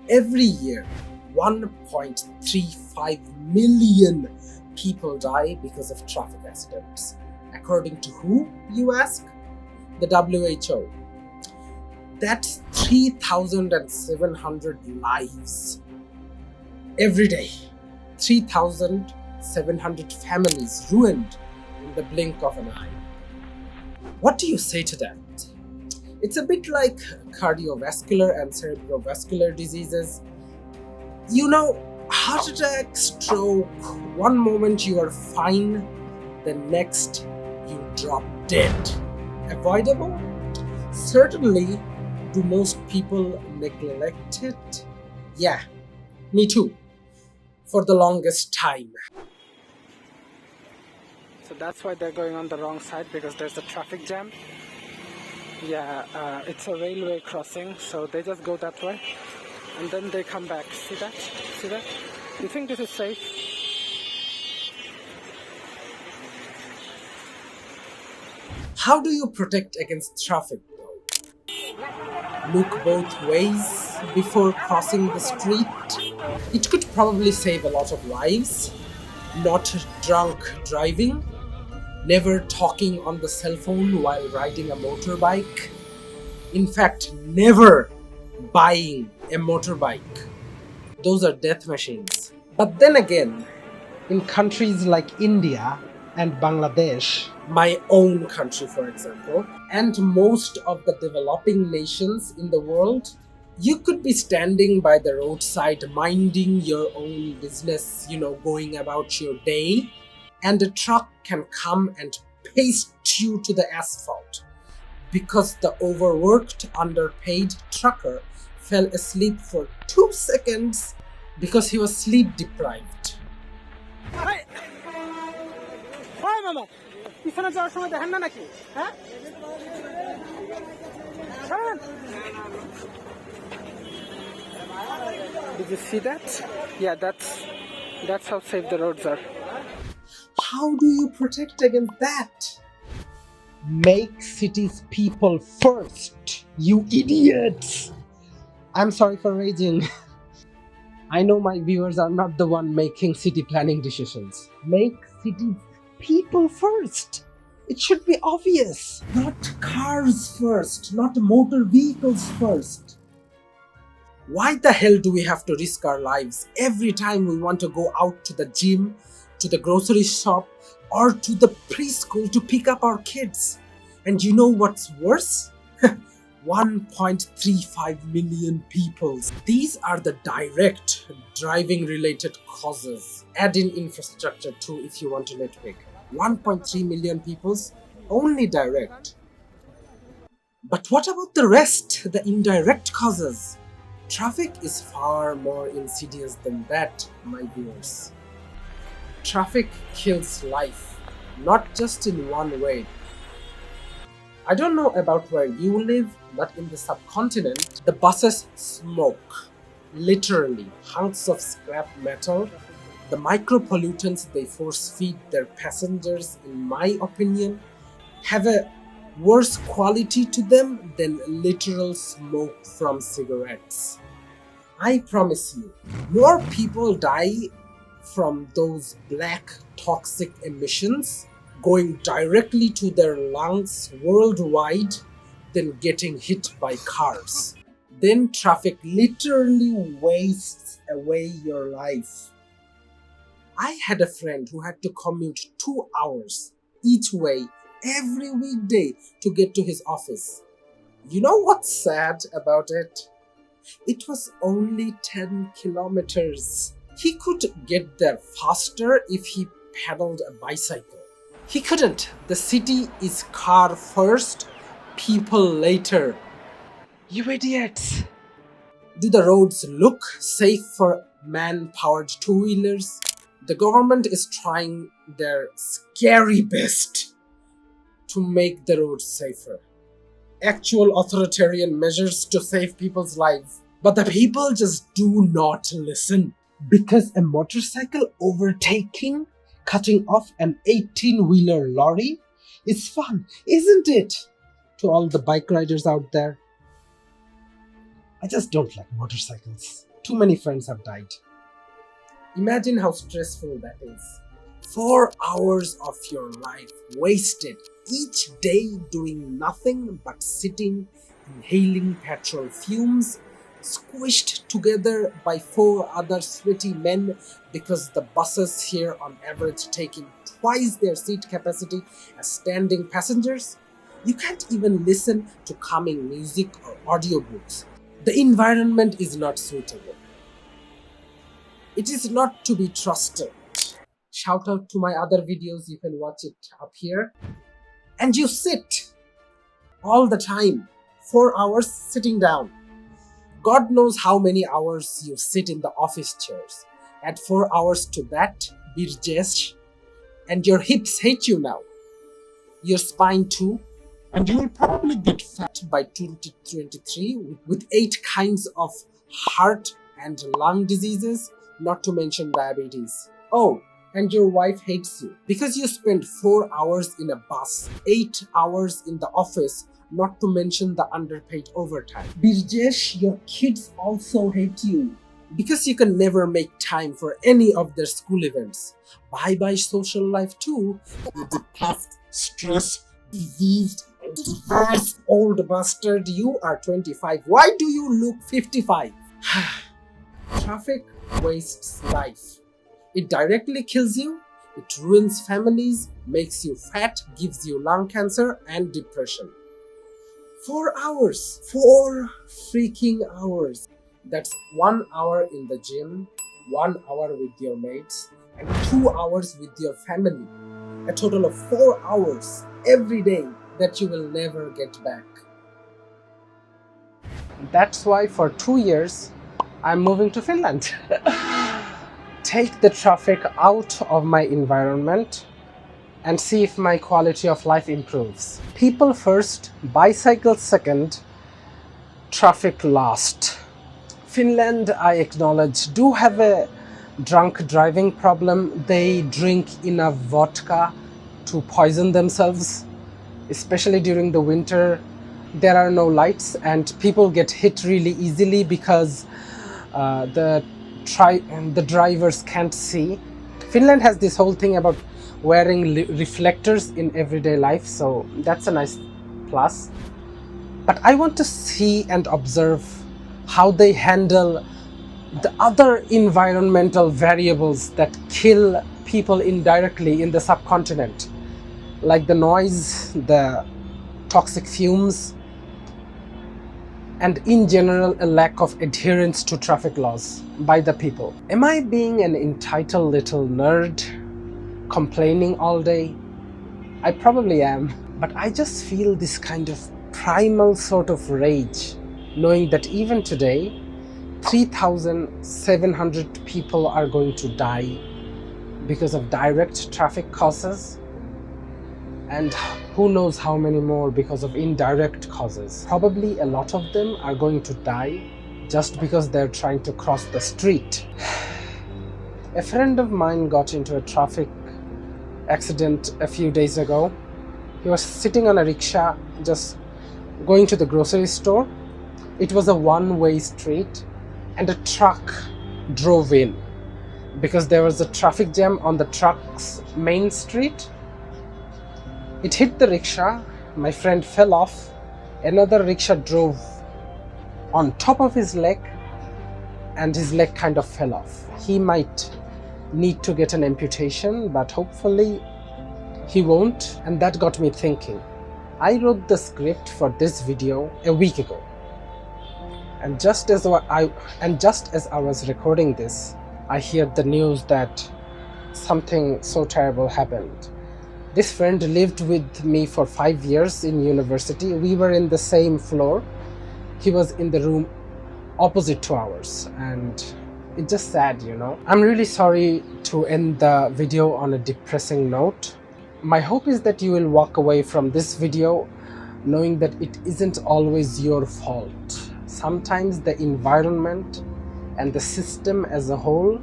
Every year, 1.35 million people die because of traffic accidents. According to who, you ask? The WHO. That's 3,700 lives every day. 3,700 families ruined in the blink of an eye. What do you say to that? It's a bit like cardiovascular and cerebrovascular diseases. You know, heart attack, stroke, one moment you are fine, the next you drop dead. Avoidable? Certainly. Do most people neglect it? Yeah, me too. For the longest time. So that's why they're going on the wrong side, because there's a traffic jam. Yeah, it's a railway crossing, so they just go that way and then they come back. See that? See that? You think this is safe? How do you protect against traffic though? Look both ways before crossing the street? It could probably save a lot of lives. Not drunk driving. Never talking on the cell phone while riding a motorbike. In fact, never buying a motorbike. Those are death machines. But then again, in countries like India and Bangladesh, my own country for example, and most of the developing nations in the world, you could be standing by the roadside minding your own business, going about your day, and a truck can come and paste you to the asphalt because the overworked, underpaid trucker fell asleep for 2 seconds because he was sleep deprived. Did you see that? Yeah, that's how safe the roads are. How do you protect against that? Make cities people first, you idiots! I'm sorry for raging. I know my viewers are not the one making city planning decisions. Make cities people first. It should be obvious. Not cars first, not motor vehicles first. Why the hell do we have to risk our lives every time we want to go out to the gym, to the grocery shop, or to the preschool to pick up our kids? And you know what's worse? 1.35 million people. These are the direct driving related causes. Add in infrastructure too if you want to nitpick. 1.3 million people, only direct. But what about the rest, the indirect causes? Traffic is far more insidious than that, my viewers. Traffic kills life, not just in one way. I don't know about where you live, but in the subcontinent, the buses smoke. Literally, hunks of scrap metal. The micropollutants they force feed their passengers, in my opinion, have a worse quality to them than literal smoke from cigarettes. I promise you, more people die from those black toxic emissions going directly to their lungs worldwide than getting hit by cars. Then traffic literally wastes away your life. I had a friend who had to commute 2 hours each way every weekday to get to his office. You know what's sad about it? It was only 10 kilometers. He could get there faster if he pedaled a bicycle. He couldn't. The city is car first, people later. You idiots! Do the roads look safe for man-powered two-wheelers? The government is trying their scary best to make the roads safer. Actual authoritarian measures to save people's lives. But the people just do not listen. Because a motorcycle overtaking, cutting off an 18-wheeler lorry is fun, isn't it? To all the bike riders out there. I just don't like motorcycles. Too many friends have died. Imagine how stressful that is. 4 hours of your life wasted each day doing nothing but sitting, inhaling petrol fumes, squished together by 4 other sweaty men because the buses here on average taking twice their seat capacity as standing passengers. You can't even listen to calming music or audiobooks. The environment is not suitable. It is not to be trusted. Shout out to my other videos, you can watch it up here. And you sit all the time, 4 hours sitting down. God knows how many hours you sit in the office chairs. Add 4 hours to that, Birjesh, and your hips hate you now. Your spine too. And you will probably get fat by 2023 with 8 kinds of heart and lung diseases, not to mention diabetes. Oh, and your wife hates you because you spend 4 hours in a bus, 8 hours in the office, not to mention the underpaid overtime. Birjesh, your kids also hate you because you can never make time for any of their school events. Bye-bye social life too, you depressed, stressed, diseased, and divorced old bastard. You are 25. Why do you look 55? Traffic wastes life. It directly kills you, it ruins families, makes you fat, gives you lung cancer and depression. 4 hours. 4 freaking hours. That's 1 hour in the gym, 1 hour with your mates, and 2 hours with your family. A total of 4 hours every day that you will never get back. That's why for 2 years, I'm moving to Finland. Take the traffic out of my environment and see if my quality of life improves. People first, bicycles second, traffic last. Finland, I acknowledge, do have a drunk driving problem. They drink enough vodka to poison themselves, especially during the winter. There are no lights and people get hit really easily because the drivers can't see. Finland has this whole thing about wearing reflectors in everyday life, so that's a nice plus. But I want to see and observe how they handle the other environmental variables that kill people indirectly in the subcontinent, like the noise, the toxic fumes, and in general a lack of adherence to traffic laws by the people. Am I being an entitled little nerd, complaining all day? I probably am, but I just feel this kind of primal sort of rage, knowing that even today 3,700 people are going to die because of direct traffic causes, and who knows how many more because of indirect causes. Probably a lot of them are going to die just because they're trying to cross the street. A friend of mine got into a traffic accident a few days ago. He was sitting on a rickshaw just going to the grocery store. It was a one-way street and a truck drove in because there was a traffic jam on the truck's main street. It hit the rickshaw, my friend fell off, another rickshaw drove on top of his leg and his leg kind of fell off. He might need to get an amputation, but hopefully he won't, and that got me thinking. I wrote the script for this video a week ago, and just as I was recording this, I heard the news that something so terrible happened. This friend lived with me for 5 years in university. We were in the same floor. He was in the room opposite to ours, and it's just sad, you know. I'm really sorry to end the video on a depressing note. My hope is that you will walk away from this video knowing that it isn't always your fault. Sometimes the environment and the system as a whole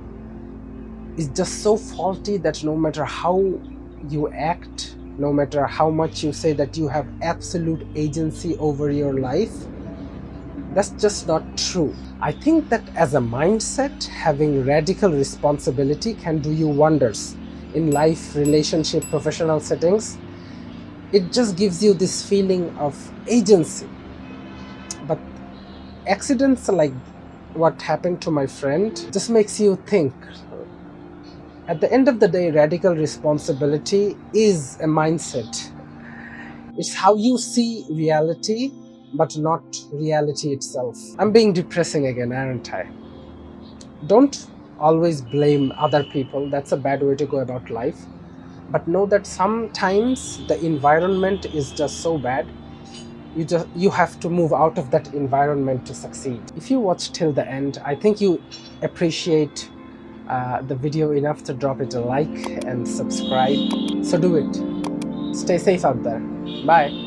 is just so faulty that no matter how you act, no matter how much you say that you have absolute agency over your life, That's just not true. I think that as a mindset, having radical responsibility can do you wonders in life, relationship, professional settings. It just gives you this feeling of agency. But accidents like what happened to my friend just makes you think. At the end of the day, radical responsibility is a mindset. It's how you see reality, but not reality itself. I'm being depressing again, aren't I? Don't always blame other people. That's a bad way to go about life. But know that sometimes the environment is just so bad. You have to move out of that environment to succeed. If you watch till the end, I think you appreciate the video enough to drop it a like and subscribe. So do it. Stay safe out there. Bye.